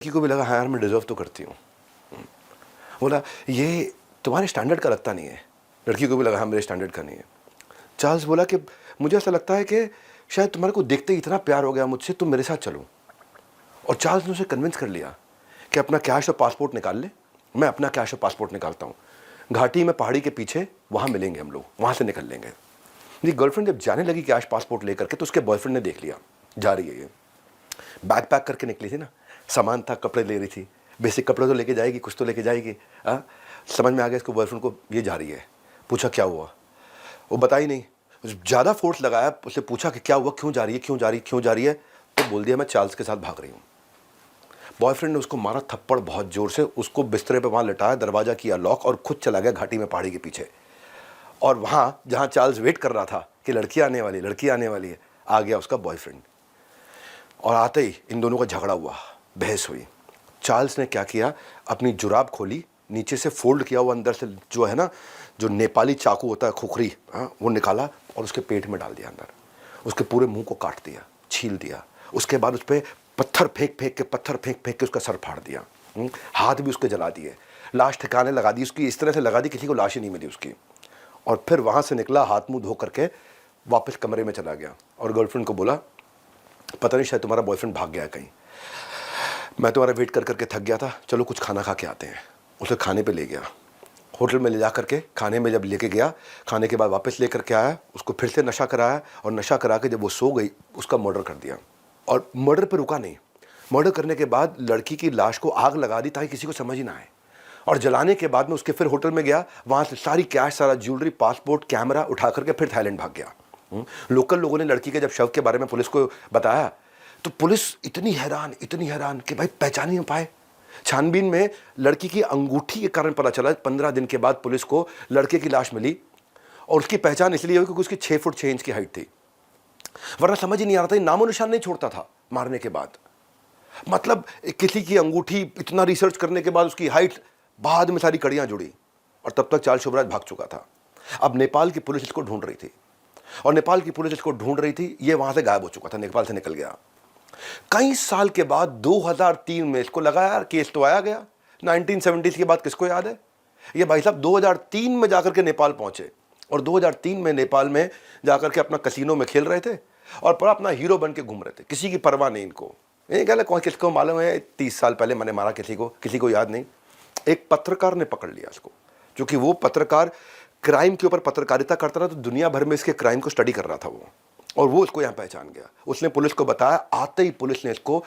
लड़की को भी लगा हाँ यार मैं डिज़र्व तो करती हूँ। बोला ये तुम्हारे स्टैंडर्ड का लगता नहीं है। लड़की को भी लगा हाँ मेरे स्टैंडर्ड का नहीं है। चार्ल्स बोला कि मुझे ऐसा लगता है कि शायद तुम्हारे को देखते ही इतना प्यार हो गया मुझसे, तुम मेरे साथ चलो। और चार्ल्स ने उसे कन्विंस कर लिया कि अपना कैश और पासपोर्ट निकाल ले, मैं अपना कैश और पासपोर्ट निकालता हूँ, घाटी में पहाड़ी के पीछे वहाँ मिलेंगे हम लोग, वहाँ से निकल लेंगे। मेरी गर्लफ्रेंड जब जाने लगी कैश पासपोर्ट लेकर के तो उसके बॉयफ्रेंड ने देख लिया जा रही है ये। बैग पैक करके निकली थी ना, सामान था, कपड़े ले रही थी, बेसिक कपड़े तो लेके जाएगी, कुछ तो लेके जाएगी। समझ में आ गया इसको बॉयफ्रेंड को ये जा रही है। पूछा क्या हुआ, वो बता ही नहीं। ज़्यादा फोर्स लगाया, उससे पूछा कि क्या हुआ, क्यों जा रही है, क्यों जा रही है, क्यों जा रही है। तो बोल दिया मैं चार्ल्स के साथ भाग रही हूँ। बॉयफ्रेंड ने उसको मारा थप्पड़ बहुत ज़ोर से, उसको बिस्तरे पे वहाँ लटाया, दरवाज़ा किया लॉक और खुद चला गया घाटी में पहाड़ी के पीछे। और वहाँ जहाँ चार्ल्स वेट कर रहा था कि लड़की आने वाली, लड़की आने वाली है, आ गया उसका बॉयफ्रेंड। और आते ही इन दोनों का झगड़ा हुआ, बहस हुई। चार्ल्स ने क्या किया, अपनी जुराब खोली, नीचे से फोल्ड किया हुआ अंदर से जो है ना, जो नेपाली चाकू होता है खुखरी, वो निकाला और उसके पेट में डाल दिया अंदर। उसके पूरे मुंह को काट दिया, छील दिया। उसके बाद उस पर पत्थर फेंक फेंक के उसका सर फाड़ दिया। हाथ भी उसके जला दिए, लाश ठिकाने लगा दी उसकी, इस तरह से लगा दी किसी को लाश ही नहीं मिली उसकी। और फिर वहाँ से निकला, हाथ मुँह धो करके वापस कमरे में चला गया और गर्लफ्रेंड को बोला पता नहीं शायद तुम्हारा बॉयफ्रेंड भाग गया कहीं, मैं तुम्हारा वेट कर करके थक गया था, चलो कुछ खाना खा के आते हैं। उसे खाने पे ले गया, होटल में ले जा करके खाने में जब लेके गया, खाने के बाद वापस लेकर के आया, उसको फिर से नशा कराया और नशा करा के जब वो सो गई उसका मर्डर कर दिया। और मर्डर पे रुका नहीं, मर्डर करने के बाद लड़की की लाश को आग लगा दी ताकि किसी को समझ ही ना आए। और जलाने के बाद में उसके फिर होटल में गया, वहाँ से सारी कैश, सारा ज्वेलरी, पासपोर्ट, कैमरा उठा करके फिर थाईलैंड भाग गया। लोकल लोगों ने लड़की के जब शव के बारे में पुलिस को बताया तो पुलिस इतनी हैरान कि भाई पहचान ही नहीं पाए। छानबीन में लड़की की अंगूठी के कारण पता चला 15 दिन के बाद पुलिस को लड़के की लाश मिली और उसकी पहचान इसलिए हुई क्योंकि उसकी 6 फुट 6 इंच की हाइट थी। वरना समझ ही नहीं आ रहा था, नामो निशान नहीं छोड़ता था मारने के बाद। मतलब किसी की अंगूठी, इतना रिसर्च करने के बाद उसकी हाइट, बाद में सारी कड़ियां जुड़ी और तब तक चार्ल्स शुभराज भाग चुका था। अब नेपाल की पुलिस इसको ढूंढ रही थी और नेपाल की पुलिस इसको ढूंढ रही थी, ये वहां से गायब हो चुका था, नेपाल से निकल गया। कई साल के बाद 2003 में इसको लगा यार केस तो आया गया, 1970s के बाद किसको याद है। ये भाई साहब 2003 में जाकर के नेपाल पहुंचे और 2003 में नेपाल में जाकर के अपना कसिनो में खेल रहे थे और पूरा अपना हीरो बन के घूम रहे थे, किसी की परवाह नहीं इनको। ये कहला कौन किसको मालूम है 30 साल पहले मैंने मारा किसी को याद नहीं। एक पत्रकार ने पकड़ लिया इसको, क्योंकि वो पत्रकार क्राइम के ऊपर पत्रकारिता करता था, तो दुनिया भर में इसके क्राइम को स्टडी कर रहा था वो, और वो उसको यहाँ पहचान गया। उसने पुलिस को बताया, आते ही पुलिस ने इसको